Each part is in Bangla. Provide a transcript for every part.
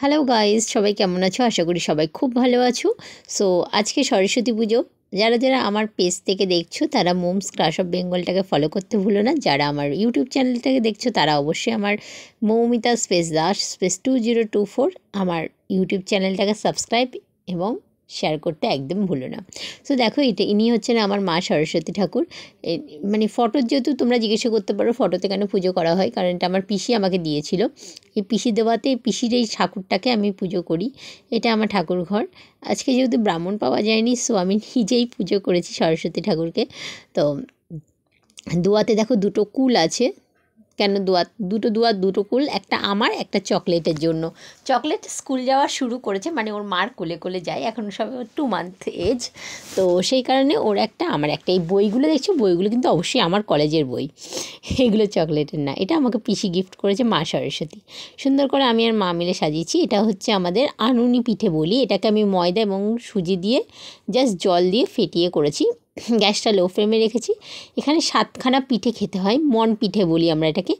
হ্যালো গাইস, সবাই কেমন আছো? আশা করি সবাই খুব ভালো আছো। সো আজকে সরস্বতী পুজো। যারা যারা আমার পেজ থেকে দেখছো তারা মোমস ক্রাশ অফ বেঙ্গলটাকে ফলো করতে ভুলো না। যারা আমার ইউটিউব চ্যানেলটাকে দেখছো তারা অবশ্যই আমার মৌমিতা স্পেস দাস স্পেস 2024 আমার ইউটিউব চ্যানেলটাকে সাবস্ক্রাইব এবং শেয়ার করতে একদম ভুলো না। সো দেখো, ইনি হচ্ছেন আমার মা সরস্বতী ঠাকুর। মানে ফটোর যেহেতু তোমরা জিজ্ঞাসা করতে পারো ফটোতে কেন পুজো করা হয়, কারণ এটা আমার পিসি আমাকে দিয়েছিল। এই পিসি দেওয়াতে পিসির এই ঠাকুরটাকে আমি পুজো করি। এটা আমার ঠাকুর ঘর। আজকে যেহেতু ব্রাহ্মণ পাওয়া যায়নি, সো আমি নিজেই পুজো করেছি সরস্বতী ঠাকুরকে। তো দোয়াতে দেখো দুটো কুল আছে। কেন দুটো দুয়ার দুটো কুল, একটা আমার, একটা চকলেটের জন্য। চকলেট স্কুল যাওয়া শুরু করেছে, মানে ওর মার কোলে কোলে যায়, এখন সব 2 মান্থ এজ। তো সেই কারণে ওর একটা আমার একটা। এই বইগুলো দেখছো, বইগুলো কিন্তু অবশ্যই আমার কলেজের বই, এগুলো চকলেটের না। এটা আমাকে পিসি গিফট করেছে মা সরস্বতী। সুন্দর করে আমি আর মা মিলে সাজিয়েছি। এটা হচ্ছে আমাদের আনুনি পিঠে বলি। এটাকে আমি ময়দা এবং সুজি দিয়ে জাস্ট জল দিয়ে ফেটিয়ে করেছি। গ্যাসটা লো ফ্লেমে রেখেছি। এখানে 7খানা পিঠে খেতে হয়, মন পিঠে বলি আমরা এটাকে।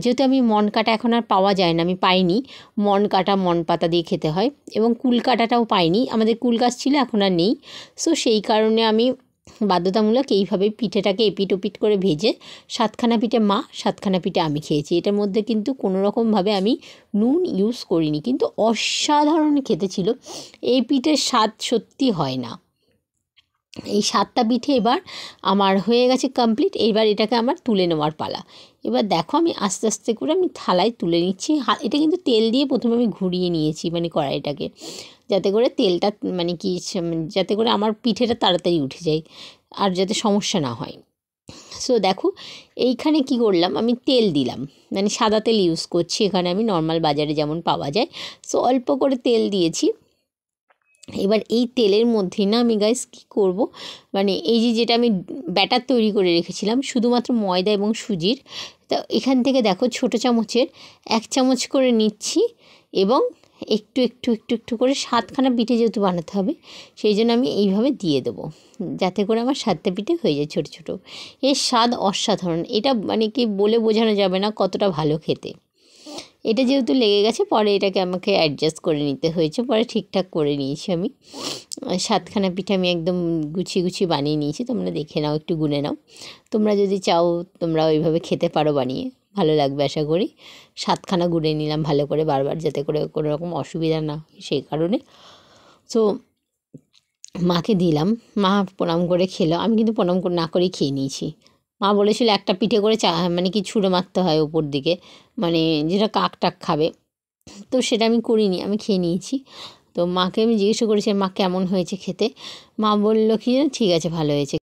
যেহেতু আমি মন কাটা এখন আর পাওয়া যায় না, আমি পাইনি। মন কাটা, মন পাতা দিয়ে খেতে হয়, এবং কুল কাটাটাও পাইনি। আমাদের কুল গাছ ছিল, এখন আর নেই। সো সেই কারণে আমি বাধ্যতামূলক এইভাবে পিঠেটাকে এপিট ওপিট করে ভেজে 7খানা পিঠে মা, 7খানা পিঠে আমি খেয়েছি। এটার মধ্যে কিন্তু কোনো রকমভাবে আমি নুন ইউজ করিনি, কিন্তু অসাধারণ খেতে ছিল। এই পিঠের স্বাদ সত্যি হয় না। এই 7টা পিঠে এবার আমার হয়ে গেছে কমপ্লিট। এবার এটাকে আমার তুলে নেওয়ার পালা। এবার দেখো, আমি আস্তে আস্তে করে আমি থালায় তুলে নিচ্ছি। এটা কিন্তু তেল দিয়ে প্রথমে আমি ঘুরিয়ে নিয়েছি, মানে কড়াইটাকে, যাতে করে তেলটা মানে কি, যাতে করে আমার পিঠেটা তাড়াতাড়ি উঠে যায় আর যাতে সমস্যা না হয়। সো দেখো, এইখানে কি করলাম, আমি তেল দিলাম, মানে সাদা তেল ইউজ করছি এখানে আমি, নর্মাল বাজারে যেমন পাওয়া যায়। সো অল্প করে তেল দিয়েছি। এবার এই তেলের মধ্যেই না আমি গাইস কী করব, মানে এই যেটা আমি ব্যাটার তৈরি করে রেখেছিলাম শুধুমাত্র ময়দা এবং সুজির, তা এখান থেকে দেখো ছোটো চামচের 1 চামচ করে নিচ্ছি, এবং একটু একটু একটু একটু করে 7খানা পিঠে যেহেতু বানাতে হবে, সেই জন্য আমি এইভাবে দিয়ে দেবো, যাতে করে আমার 7টা পিঠে হয়ে যায় ছোটো ছোটো। এর স্বাদ অসাধারণ। এটা মানে কি বলে বোঝানো যাবে না কতটা ভালো খেতে। এটা যেহেতু লেগে গেছে, পরে এটাকে আমাকে অ্যাডজাস্ট করে নিতে হয়েছে, পরে ঠিকঠাক করে নিয়েছি আমি। 7খানা পিঠে আমি একদম গুছিয়ে গুছিয়ে বানিয়ে নিয়েছি। তোমরা দেখে নাও, একটু গুনে নাও। তোমরা যদি চাও তোমরা ওইভাবে খেতে পারো বানিয়ে, ভালো লাগবে আশা করি। 7খানা গুনে নিলাম ভালো করে বারবার, যাতে করে কোনো রকম অসুবিধা না হয় সেই কারণে। সো মাকে দিলাম, মা প্রণাম করে খেলো। আমি কিন্তু প্রণাম না করেই খেয়ে নিয়েছি। মা বলেছিল একটা পিঠে করে মানে কি ছুঁড়ে মারতে হয় ওপর দিকে, মানে যেটা কাক টাক খাবে। তো সেটা আমি করিনি, আমি খেয়ে নিয়েছি। তো মাকে আমি জিজ্ঞাসা করেছি মা কেমন হয়েছে খেতে। মা বললো কি, ঠিক আছে, ভালো হয়েছে।